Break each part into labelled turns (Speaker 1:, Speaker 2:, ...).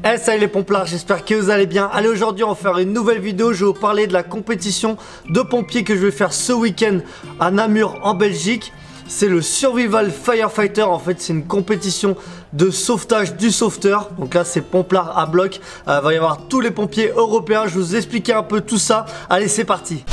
Speaker 1: Salut les pomplards, j'espère que vous allez bien. Allez, aujourd'hui on va faire une nouvelle vidéo. Je vais vous parler de la compétition de pompiers que je vais faire ce week-end à Namur en Belgique. C'est le Survival Firefighter. En fait c'est une compétition de sauvetage du sauveteur. Donc là c'est pomplard à bloc. Va y avoir tous les pompiers européens. Je vais vous expliquer un peu tout ça. Allez, c'est parti.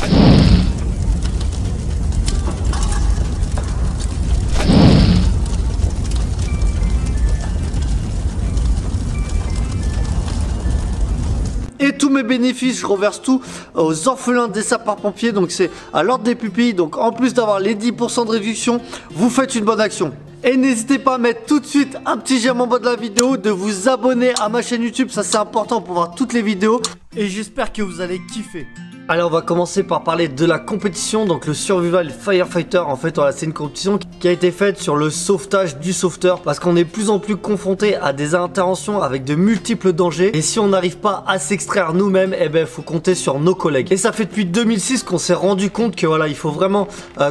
Speaker 1: Et tous mes bénéfices, je reverse tout aux orphelins des sapeurs-pompiers. Donc c'est à l'ordre des pupilles. Donc en plus d'avoir les 10% de réduction, vous faites une bonne action. Et n'hésitez pas à mettre tout de suite un petit j'aime en bas de la vidéo, de vous abonner à ma chaîne YouTube. Ça c'est important pour voir toutes les vidéos. Et j'espère que vous allez kiffer. Allez, on va commencer par parler de la compétition. Donc le Survival Firefighter, en fait voilà, c'est une compétition qui a été faite sur le sauvetage du sauveteur, parce qu'on est de plus en plus confronté à des interventions avec de multiples dangers, et si on n'arrive pas à s'extraire nous-mêmes, eh ben faut compter sur nos collègues. Et ça fait depuis 2006 qu'on s'est rendu compte que voilà, il faut vraiment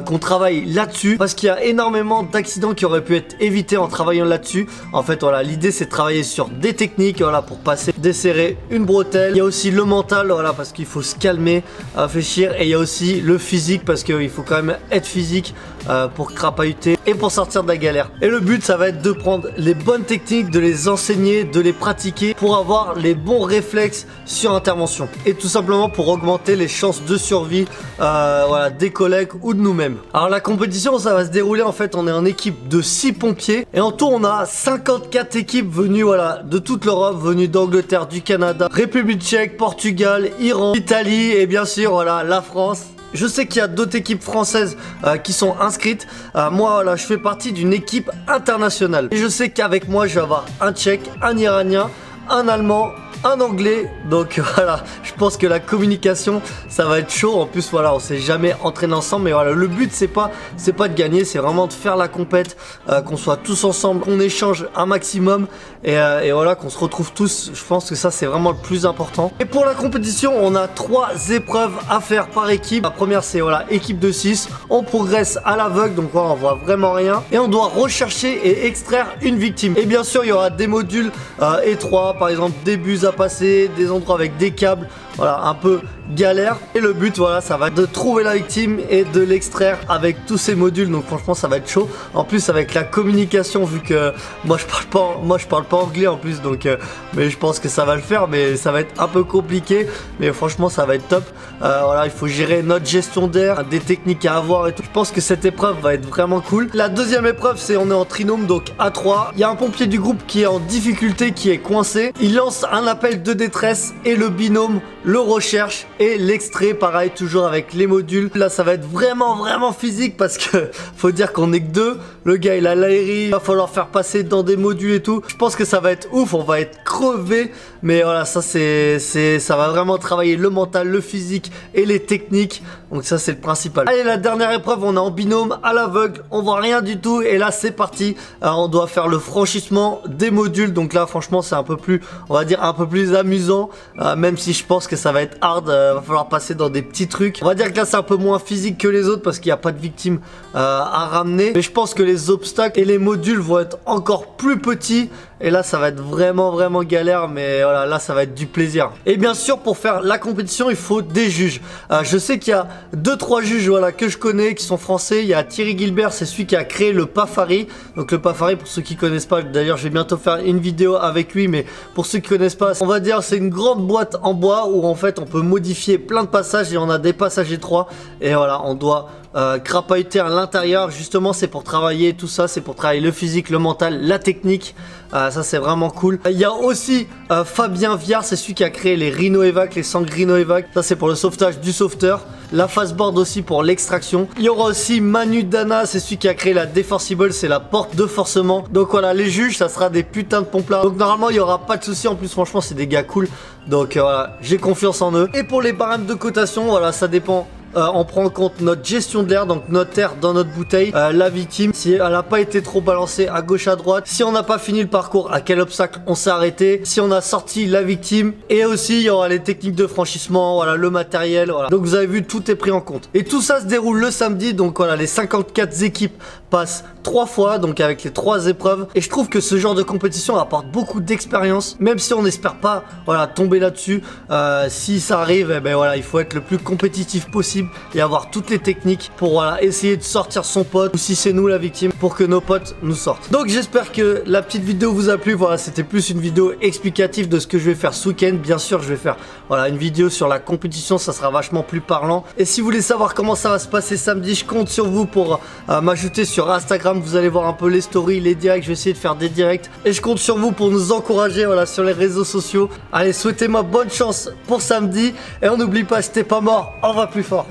Speaker 1: qu'on travaille là-dessus, parce qu'il y a énormément d'accidents qui auraient pu être évités en travaillant là-dessus. En fait voilà, l'idée c'est de travailler sur des techniques, voilà, pour passer, desserrer une bretelle. Il y a aussi le mental, voilà, parce qu'il faut se calmer, réfléchir, et il y a aussi le physique, parce qu'il faut quand même être physique pour crapahuter et pour sortir de la galère. Et le but ça va être de prendre les bonnes techniques, de les enseigner, de les pratiquer pour avoir les bons réflexes sur intervention, et tout simplement pour augmenter les chances de survie voilà, des collègues ou de nous-mêmes. Alors la compétition ça va se dérouler, en fait on est en équipe de 6 pompiers, et en tout on a 54 équipes venues voilà, de toute l'Europe, venues d'Angleterre, du Canada, République tchèque, Portugal, Iran, Italie et bien sûr voilà, la France. Je sais qu'il y a d'autres équipes françaises qui sont inscrites. Moi, voilà, je fais partie d'une équipe internationale. Et je sais qu'avec moi, je vais avoir un Tchèque, un Iranien, un Allemand, un Anglais. Donc voilà, je pense que la communication, ça va être chaud. En plus, voilà, on s'est jamais entraîné ensemble. Mais voilà, le but, c'est pas de gagner, c'est vraiment de faire la compète, qu'on soit tous ensemble, qu'on échange un maximum. Et voilà, qu'on se retrouve tous. Je pense que ça c'est vraiment le plus important. Et pour la compétition, on a 3 épreuves à faire par équipe. La première c'est voilà, équipe de 6. On progresse à l'aveugle, donc voilà, on voit vraiment rien. Et on doit rechercher et extraire une victime. Et bien sûr il y aura des modules étroits, par exemple des bus à passer, des endroits avec des câbles. Voilà, un peu galère. Et le but voilà, ça va être de trouver la victime et de l'extraire avec tous ces modules. Donc franchement ça va être chaud. En plus avec la communication, vu que moi je parle pas anglais en plus, donc mais je pense que ça va le faire, mais ça va être un peu compliqué, mais franchement ça va être top. Voilà, il faut gérer notre gestion d'air, des techniques à avoir et tout. Je pense que cette épreuve va être vraiment cool. La deuxième épreuve c'est on est en trinôme, donc à 3. Il y a un pompier du groupe qui est en difficulté, qui est coincé. Il lance un appel de détresse et le binôme le recherche et l'extrait, pareil, toujours avec les modules. Là ça va être vraiment physique, parce que faut dire qu'on est que 2. Le gars il a l'aérie, il va falloir faire passer dans des modules et tout. Je pense que ça va être ouf, on va être crevé, mais voilà, ça ça va vraiment travailler le mental, le physique et les techniques. Donc ça c'est le principal. Allez, la dernière épreuve, on est en binôme à l'aveugle, on voit rien du tout, et là c'est parti. On doit faire le franchissement des modules. Donc là franchement c'est un peu plus, on va dire un peu plus amusant, même si je pense que ça va être hard. Va falloir passer dans des petits trucs. On va dire que là c'est un peu moins physique que les autres, parce qu'il n'y a pas de victimes à ramener, mais je pense que les obstacles et les modules vont être encore plus petits, et là ça va être vraiment galère, mais voilà, là ça va être du plaisir. Et bien sûr pour faire la compétition il faut des juges. Je sais qu'il y a 2-3 juges voilà, que je connais, qui sont français. Il y a Thierry Gilbert, c'est celui qui a créé le Pafari. Donc le Pafari, pour ceux qui connaissent pas, d'ailleurs je vais bientôt faire une vidéo avec lui, mais pour ceux qui connaissent pas, on va dire c'est une grande boîte en bois où en fait on peut modifier plein de passages, et on a des passages étroits, et voilà, on doit crapahuter à l'intérieur. Justement c'est pour travailler tout ça, c'est pour travailler le physique, le mental, la technique. Ça c'est vraiment cool. Il y a aussi Fabien Viard, c'est celui qui a créé les Rhino Evac, les Sang Rhino Evac. Ça c'est pour le sauvetage du sauveteur. La fastboard aussi pour l'extraction. Il y aura aussi Manu Dana, c'est celui qui a créé la Deforcible, c'est la porte de forcement. Donc voilà, les juges ça sera des putains de pomplards. Donc normalement il n'y aura pas de souci. En plus franchement c'est des gars cool. Donc voilà, j'ai confiance en eux. Et pour les barèmes de cotation, voilà, ça dépend on prend en compte notre gestion de l'air, donc notre air dans notre bouteille, la victime, si elle n'a pas été trop balancée à gauche à droite, si on n'a pas fini le parcours, à quel obstacle on s'est arrêté, si on a sorti la victime, et aussi il y aura les techniques de franchissement, voilà, le matériel, voilà. Donc vous avez vu, tout est pris en compte. Et tout ça se déroule le samedi, donc voilà, les 54 équipes passent 3 fois, donc avec les 3 épreuves. Et je trouve que ce genre de compétition apporte beaucoup d'expérience, même si on n'espère pas, voilà, tomber là-dessus. Si ça arrive, eh ben voilà, il faut être le plus compétitif possible et avoir toutes les techniques pour voilà, essayer de sortir son pote, ou si c'est nous la victime, pour que nos potes nous sortent. Donc j'espère que la petite vidéo vous a plu. Voilà, c'était plus une vidéo explicative de ce que je vais faire ce week-end. Bien sûr, je vais faire voilà, une vidéo sur la compétition, ça sera vachement plus parlant. Et si vous voulez savoir comment ça va se passer samedi, je compte sur vous pour m'ajouter sur Instagram. Vous allez voir un peu les stories, les directs, je vais essayer de faire des directs. Et je compte sur vous pour nous encourager voilà, sur les réseaux sociaux. Allez, souhaitez-moi bonne chance pour samedi. Et on n'oublie pas, si t'es pas mort, on va plus fort.